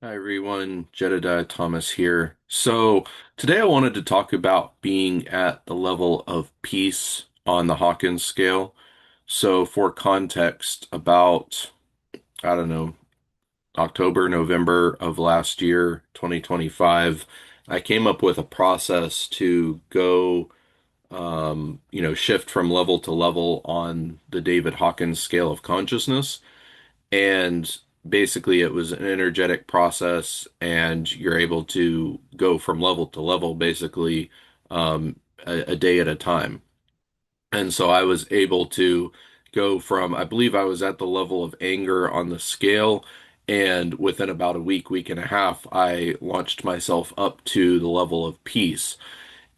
Hi everyone, Jedediah Thomas here. So today I wanted to talk about being at the level of peace on the Hawkins scale. So for context, about, I don't know, October, November of last year, 2025, I came up with a process to go, shift from level to level on the David Hawkins scale of consciousness. And basically, it was an energetic process, and you're able to go from level to level basically a day at a time. And so I was able to go from, I believe I was at the level of anger on the scale. And within about a week, week and a half, I launched myself up to the level of peace.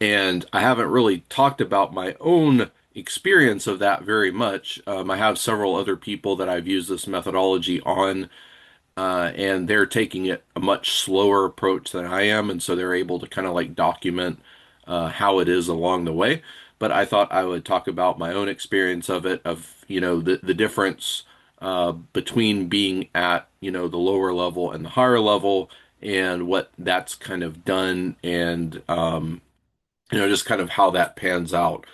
And I haven't really talked about my own experience of that very much. I have several other people that I've used this methodology on, and they're taking it a much slower approach than I am, and so they're able to kind of like document how it is along the way. But I thought I would talk about my own experience of it, of the difference between being at the lower level and the higher level, and what that's kind of done, and just kind of how that pans out.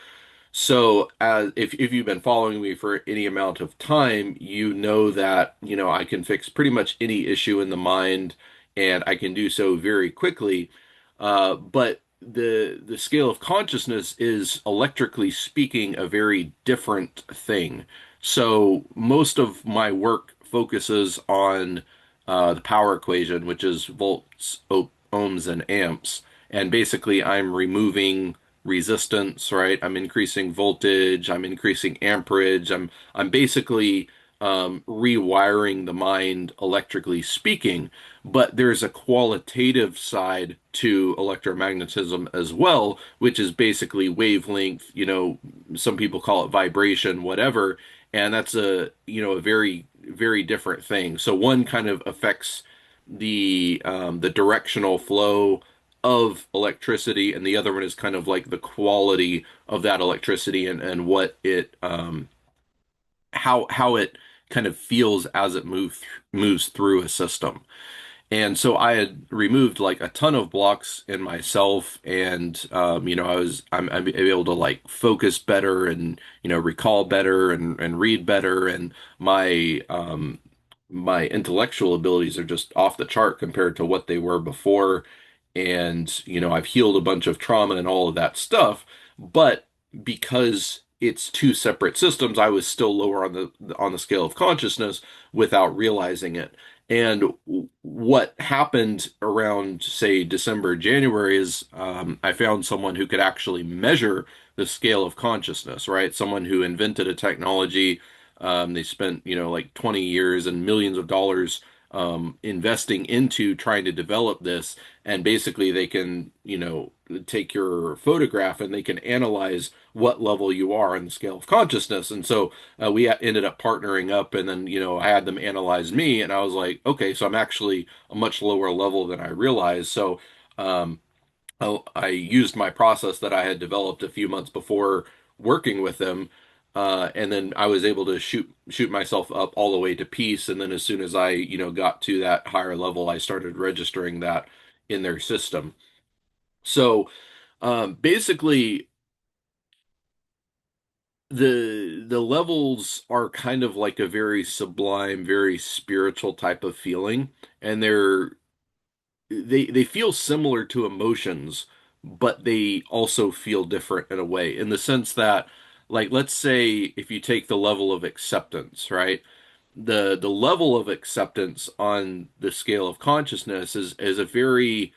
So, if you've been following me for any amount of time, you know that, I can fix pretty much any issue in the mind, and I can do so very quickly. But the scale of consciousness is, electrically speaking, a very different thing. So, most of my work focuses on the power equation, which is volts, ohms, and amps. And basically, I'm removing resistance, right? I'm increasing voltage, I'm increasing amperage, I'm basically rewiring the mind, electrically speaking. But there's a qualitative side to electromagnetism as well, which is basically wavelength, some people call it vibration, whatever. And that's a very, very different thing. So one kind of affects the directional flow of electricity, and the other one is kind of like the quality of that electricity, and what it how it kind of feels as it moves through a system. And so I had removed like a ton of blocks in myself, and I'm able to like focus better, and recall better, and read better, and my intellectual abilities are just off the chart compared to what they were before. And I've healed a bunch of trauma and all of that stuff, but because it's two separate systems, I was still lower on the scale of consciousness without realizing it. And what happened around, say, December, January is, I found someone who could actually measure the scale of consciousness, right? Someone who invented a technology. They spent, like 20 years and millions of dollars investing into trying to develop this. And basically, they can, take your photograph and they can analyze what level you are in the scale of consciousness. And so we ended up partnering up, and then, I had them analyze me, and I was like, okay, so I'm actually a much lower level than I realized. So um, I used my process that I had developed a few months before working with them, and then I was able to shoot myself up all the way to peace. And then as soon as I, got to that higher level, I started registering that in their system. So basically, the levels are kind of like a very sublime, very spiritual type of feeling, and they feel similar to emotions, but they also feel different in a way, in the sense that, like, let's say if you take the level of acceptance, right? The level of acceptance on the scale of consciousness is a very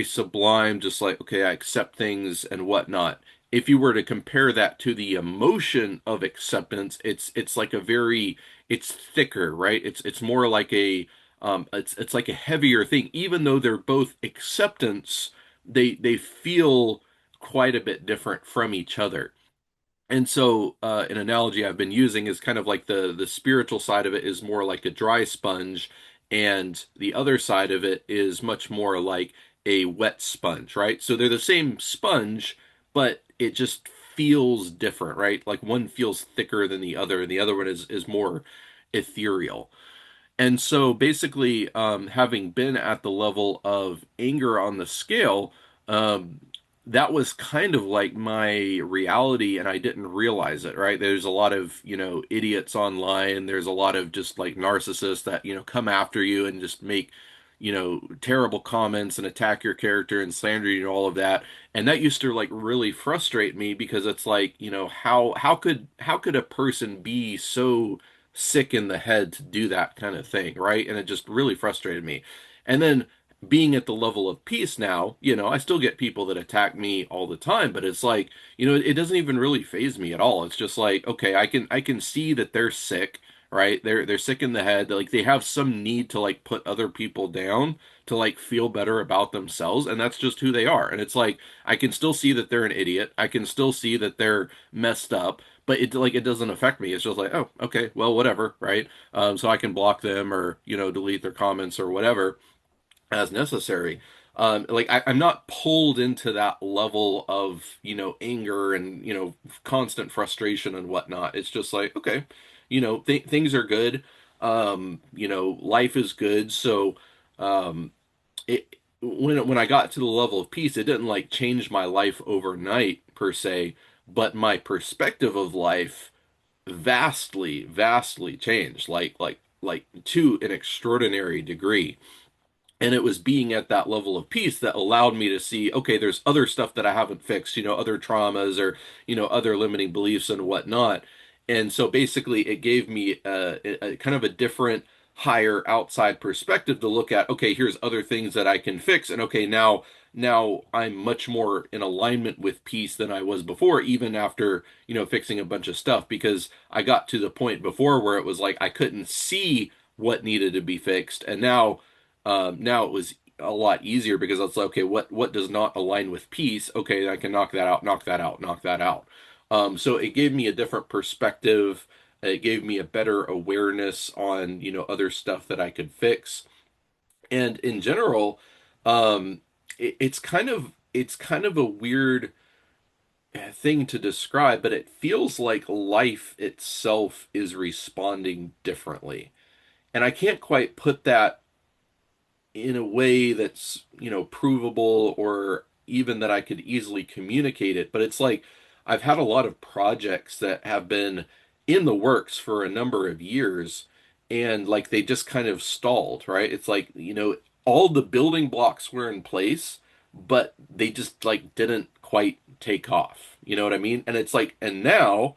sublime, just like, okay, I accept things and whatnot. If you were to compare that to the emotion of acceptance, it's like it's thicker, right? It's more like it's like a heavier thing. Even though they're both acceptance, they feel quite a bit different from each other. And so, an analogy I've been using is kind of like the spiritual side of it is more like a dry sponge, and the other side of it is much more like a wet sponge, right? So they're the same sponge, but it just feels different, right? Like one feels thicker than the other, and the other one is more ethereal. And so basically, having been at the level of anger on the scale, um, that was kind of like my reality, and I didn't realize it, right? There's a lot of, idiots online. There's a lot of just like narcissists that, come after you and just make, terrible comments and attack your character and slander you and all of that. And that used to like really frustrate me because it's like, how could a person be so sick in the head to do that kind of thing, right? And it just really frustrated me. And then being at the level of peace now, I still get people that attack me all the time, but it's like, it doesn't even really faze me at all. It's just like, okay, I can see that they're sick, right? They're sick in the head. Like they have some need to like put other people down to like feel better about themselves, and that's just who they are. And it's like I can still see that they're an idiot. I can still see that they're messed up, but it doesn't affect me. It's just like, oh, okay, well, whatever, right? So I can block them or delete their comments or whatever as necessary. Like I'm not pulled into that level of anger and constant frustration and whatnot. It's just like, okay, things are good. Life is good. So um, it when I got to the level of peace, it didn't like change my life overnight per se, but my perspective of life vastly, vastly changed, like to an extraordinary degree. And it was being at that level of peace that allowed me to see, okay, there's other stuff that I haven't fixed, other traumas or, other limiting beliefs and whatnot. And so basically it gave me a kind of a different, higher outside perspective to look at, okay, here's other things that I can fix. And okay, now I'm much more in alignment with peace than I was before, even after, fixing a bunch of stuff, because I got to the point before where it was like I couldn't see what needed to be fixed. And now it was a lot easier because it's like, okay, what does not align with peace? Okay, I can knock that out, knock that out, knock that out. So it gave me a different perspective. It gave me a better awareness on, other stuff that I could fix. And in general, it's kind of a weird thing to describe, but it feels like life itself is responding differently. And I can't quite put that in a way that's, provable or even that I could easily communicate it. But it's like I've had a lot of projects that have been in the works for a number of years and like they just kind of stalled, right? It's like, all the building blocks were in place, but they just like didn't quite take off. You know what I mean? And it's like, and now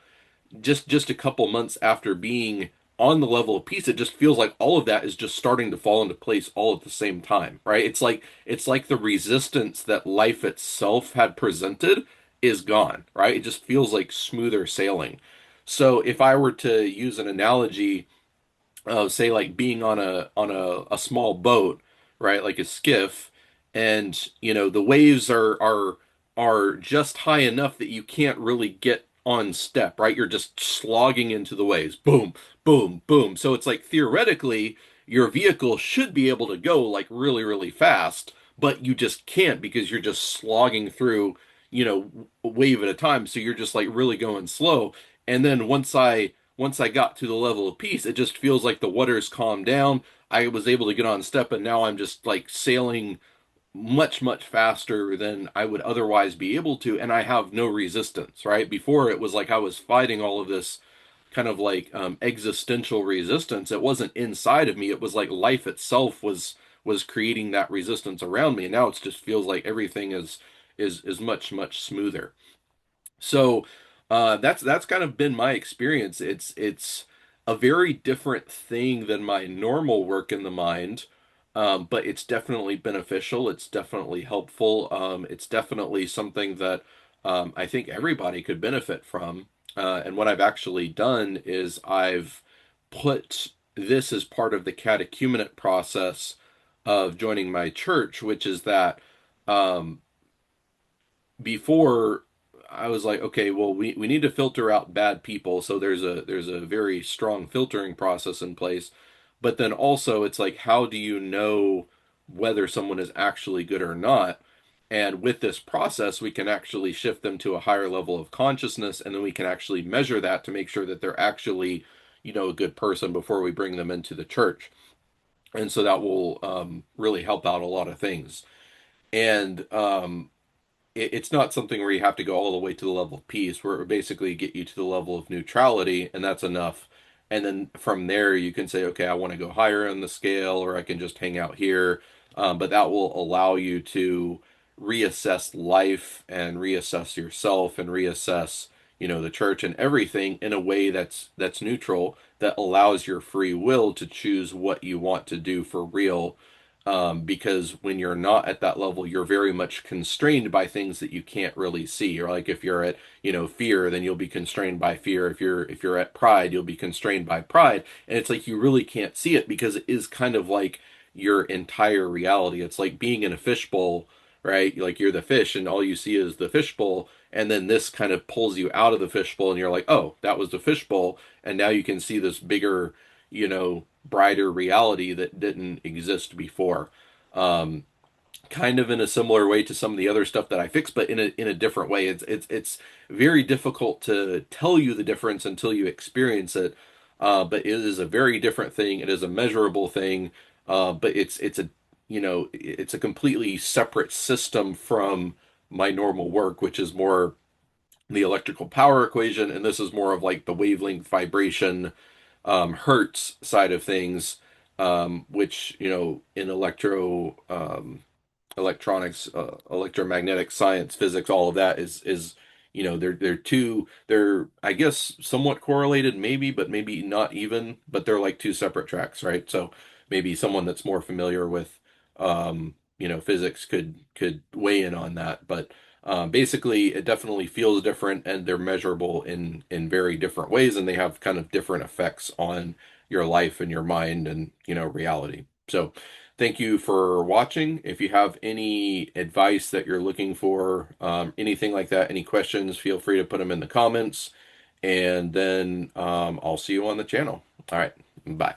just a couple months after being on the level of peace, it just feels like all of that is just starting to fall into place all at the same time, right? It's like the resistance that life itself had presented is gone, right? It just feels like smoother sailing. So if I were to use an analogy, say like being on a small boat, right, like a skiff, and the waves are just high enough that you can't really get on step, right? You're just slogging into the waves, boom, boom, boom. So it's like theoretically your vehicle should be able to go like really, really fast, but you just can't because you're just slogging through, a wave at a time. So you're just like really going slow. And then once I got to the level of peace, it just feels like the waters calmed down. I was able to get on step, and now I'm just like sailing much, much faster than I would otherwise be able to, and I have no resistance, right? Before it was like I was fighting all of this kind of like existential resistance. It wasn't inside of me. It was like life itself was creating that resistance around me. And now it just feels like everything is much, much smoother. So that's kind of been my experience. It's a very different thing than my normal work in the mind, but it's definitely beneficial. It's definitely helpful. It's definitely something that I think everybody could benefit from. And what I've actually done is I've put this as part of the catechumenate process of joining my church, which is that um, before I was like, okay, well, we need to filter out bad people. So there's a very strong filtering process in place. But then also it's like, how do you know whether someone is actually good or not? And with this process, we can actually shift them to a higher level of consciousness, and then we can actually measure that to make sure that they're actually, a good person before we bring them into the church. And so that will really help out a lot of things. And it's not something where you have to go all the way to the level of peace, where it would basically get you to the level of neutrality, and that's enough. And then from there, you can say, okay, I want to go higher on the scale, or I can just hang out here. But that will allow you to reassess life and reassess yourself and reassess, the church and everything in a way that's neutral, that allows your free will to choose what you want to do for real, because when you're not at that level, you're very much constrained by things that you can't really see. Or like if you're at, fear, then you'll be constrained by fear. If you're at pride, you'll be constrained by pride. And it's like you really can't see it because it is kind of like your entire reality. It's like being in a fishbowl, right? Like you're the fish and all you see is the fishbowl. And then this kind of pulls you out of the fishbowl and you're like, oh, that was the fishbowl. And now you can see this bigger, brighter reality that didn't exist before. Um, Kind of in a similar way to some of the other stuff that I fix, but in a different way. It's very difficult to tell you the difference until you experience it. But it is a very different thing. It is a measurable thing. But it's a completely separate system from my normal work, which is more the electrical power equation, and this is more of like the wavelength vibration, hertz side of things, which in electronics, electromagnetic science, physics, all of that is they're I guess somewhat correlated, maybe, but maybe not even, but they're like two separate tracks, right? So maybe someone that's more familiar with physics could weigh in on that, but basically it definitely feels different, and they're measurable in very different ways, and they have kind of different effects on your life and your mind and reality. So thank you for watching. If you have any advice that you're looking for, anything like that, any questions, feel free to put them in the comments. And then I'll see you on the channel. All right. Bye.